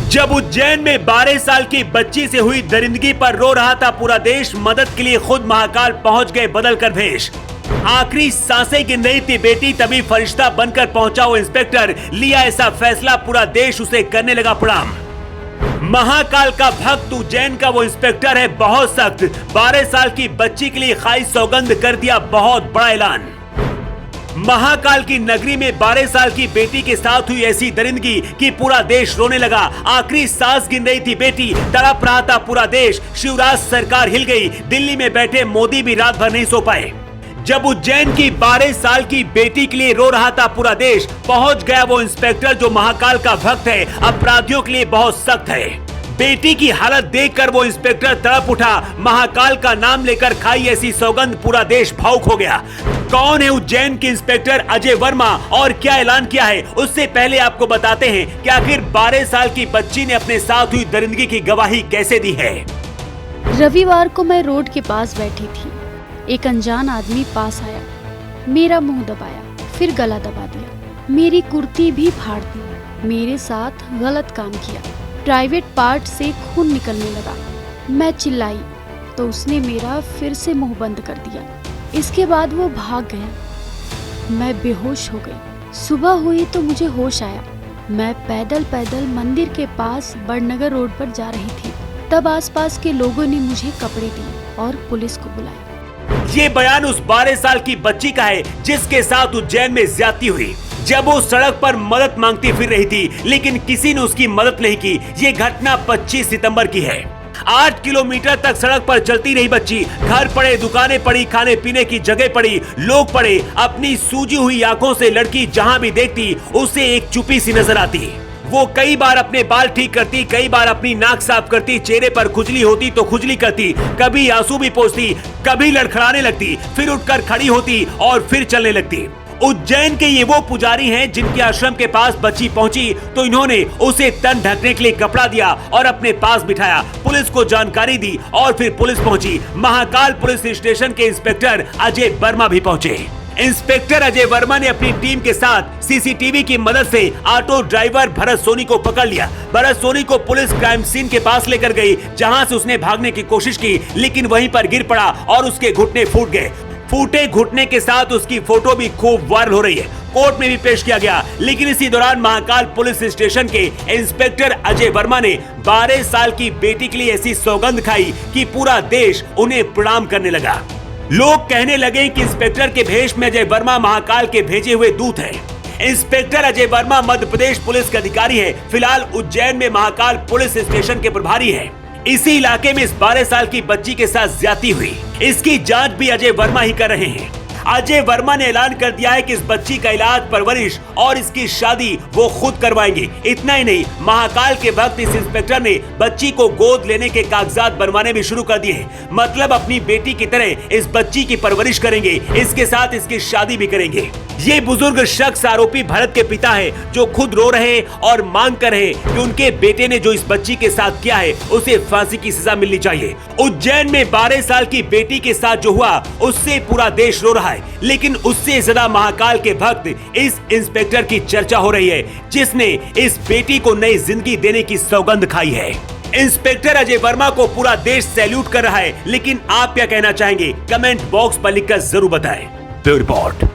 जब उज्जैन में 12 साल की बच्ची से हुई दरिंदगी पर रो रहा था पूरा देश, मदद के लिए खुद महाकाल पहुंच गए बदल कर भेष। आखिरी सांसें गिन रही थी बेटी, तभी फरिश्ता बनकर पहुंचा वो इंस्पेक्टर। लिया ऐसा फैसला, पूरा देश उसे करने लगा प्रणाम। महाकाल का भक्त उज्जैन का वो इंस्पेक्टर है बहुत सख्त। 12 साल की बच्ची के लिए खाई सौगंध कर दिया बहुत बड़ा ऐलान। महाकाल की नगरी में 12 साल की बेटी के साथ हुई ऐसी दरिंदगी कि पूरा देश रोने लगा। आखिरी सांस गिन रही थी बेटी, तड़प रहा था पूरा देश। शिवराज सरकार हिल गई, दिल्ली में बैठे मोदी भी रात भर नहीं सो पाए। जब उज्जैन की 12 साल की बेटी के लिए रो रहा था पूरा देश, पहुंच गया वो इंस्पेक्टर जो महाकाल का भक्त है, अपराधियों के लिए बहुत सख्त है। बेटी की हालत देखकर वो इंस्पेक्टर तड़प उठा। महाकाल का नाम लेकर खाई ऐसी सौगंध, पूरा देश भावुक हो गया। कौन है उज्जैन के इंस्पेक्टर अजय वर्मा और क्या ऐलान किया है, उससे पहले आपको बताते हैं कि आखिर 12 साल की बच्ची ने अपने साथ हुई दरिंदगी की गवाही कैसे दी है। रविवार को मैं रोड के पास बैठी थी। एक अनजान आदमी पास आया, मेरा मुंह दबाया, फिर गला दबा दिया, मेरी कुर्ती भी फाड़ दी, मेरे साथ गलत काम किया, प्राइवेट पार्ट से खून निकलने लगा। मैं चिल्लाई तो उसने मेरा फिर से मुंह बंद कर दिया। इसके बाद वो भाग गया। मैं बेहोश हो गई। सुबह हुई तो मुझे होश आया। मैं पैदल पैदल मंदिर के पास बड़नगर रोड पर जा रही थी। तब आसपास के लोगों ने मुझे कपड़े दिए और पुलिस को बुलाया। ये बयान उस 12 साल की बच्ची का है जिसके साथ उज्जैन में ज्यादती हुई। जब वो सड़क पर मदद मांगती फिर रही थी, लेकिन किसी ने उसकी मदद नहीं की। ये घटना 25 सितंबर की है। 8 किलोमीटर तक सड़क पर चलती रही बच्ची। घर पड़े, दुकानें पड़ी, खाने पीने की जगह पड़ी, लोग पड़े। अपनी सूजी हुई आंखों से लड़की जहां भी देखती उसे एक चुप्पी सी नजर आती। वो कई बार अपने बाल ठीक करती, कई बार अपनी नाक साफ करती, चेहरे पर खुजली होती तो खुजली करती, कभी आंसू भी पोंछती, कभी लड़खड़ाने लगती, फिर उठकर खड़ी होती और फिर चलने लगती। उज्जैन के ये वो पुजारी हैं जिनके आश्रम के पास बच्ची पहुंची तो इन्होंने उसे तन ढकने के लिए कपड़ा दिया और अपने पास बिठाया। पुलिस को जानकारी दी और फिर पुलिस पहुंची। महाकाल पुलिस स्टेशन के इंस्पेक्टर अजय वर्मा भी पहुंचे। इंस्पेक्टर अजय वर्मा ने अपनी टीम के साथ सीसीटीवी की मदद से ऑटो ड्राइवर भरत सोनी को पकड़ लिया। भरत सोनी को पुलिस क्राइम सीन के पास लेकर गई, जहां से उसने भागने की कोशिश की, लेकिन वहीं पर गिर पड़ा और उसके घुटने फूट गए। फूटे घुटने के साथ उसकी फोटो भी खूब वायरल हो रही है। कोर्ट में भी पेश किया गया। लेकिन इसी दौरान महाकाल पुलिस स्टेशन के इंस्पेक्टर अजय वर्मा ने 12 साल की बेटी के लिए ऐसी सौगंध खाई कि पूरा देश उन्हें प्रणाम करने लगा। लोग कहने लगे कि इंस्पेक्टर के भेष में अजय वर्मा महाकाल के भेजे हुए दूत हैं। इंस्पेक्टर अजय वर्मा मध्य प्रदेश पुलिस के अधिकारी है। फिलहाल उज्जैन में महाकाल पुलिस स्टेशन के प्रभारी है। इसी इलाके में इस 12 साल की बच्ची के साथ ज्यादती हुई, इसकी जांच भी अजय वर्मा ही कर रहे हैं। अजय वर्मा ने ऐलान कर दिया है कि इस बच्ची का इलाज, परवरिश और इसकी शादी वो खुद करवाएंगे। इतना ही नहीं, महाकाल के भक्त इस इंस्पेक्टर ने बच्ची को गोद लेने के कागजात बनवाने भी शुरू कर दिए हैं। मतलब अपनी बेटी की तरह इस बच्ची की परवरिश करेंगे, इसके साथ इसकी शादी भी करेंगे। ये बुजुर्ग शख्स आरोपी भरत के पिता है, जो खुद रो रहे और मांग कर रहे कि उनके बेटे ने जो इस बच्ची के साथ किया है उसे फांसी की सजा मिलनी चाहिए। उज्जैन में 12 साल की बेटी के साथ जो हुआ उससे पूरा देश रो रहा है, लेकिन उससे ज्यादा महाकाल के भक्त इस इंस्पेक्टर की चर्चा हो रही है, जिसने इस बेटी को नई जिंदगी देने की सौगंध खाई है। इंस्पेक्टर अजय वर्मा को पूरा देश सैल्यूट कर रहा है, लेकिन आप क्या कहना चाहेंगे? कमेंट बॉक्स पर लिखकर जरूर बताएं। Bureau report.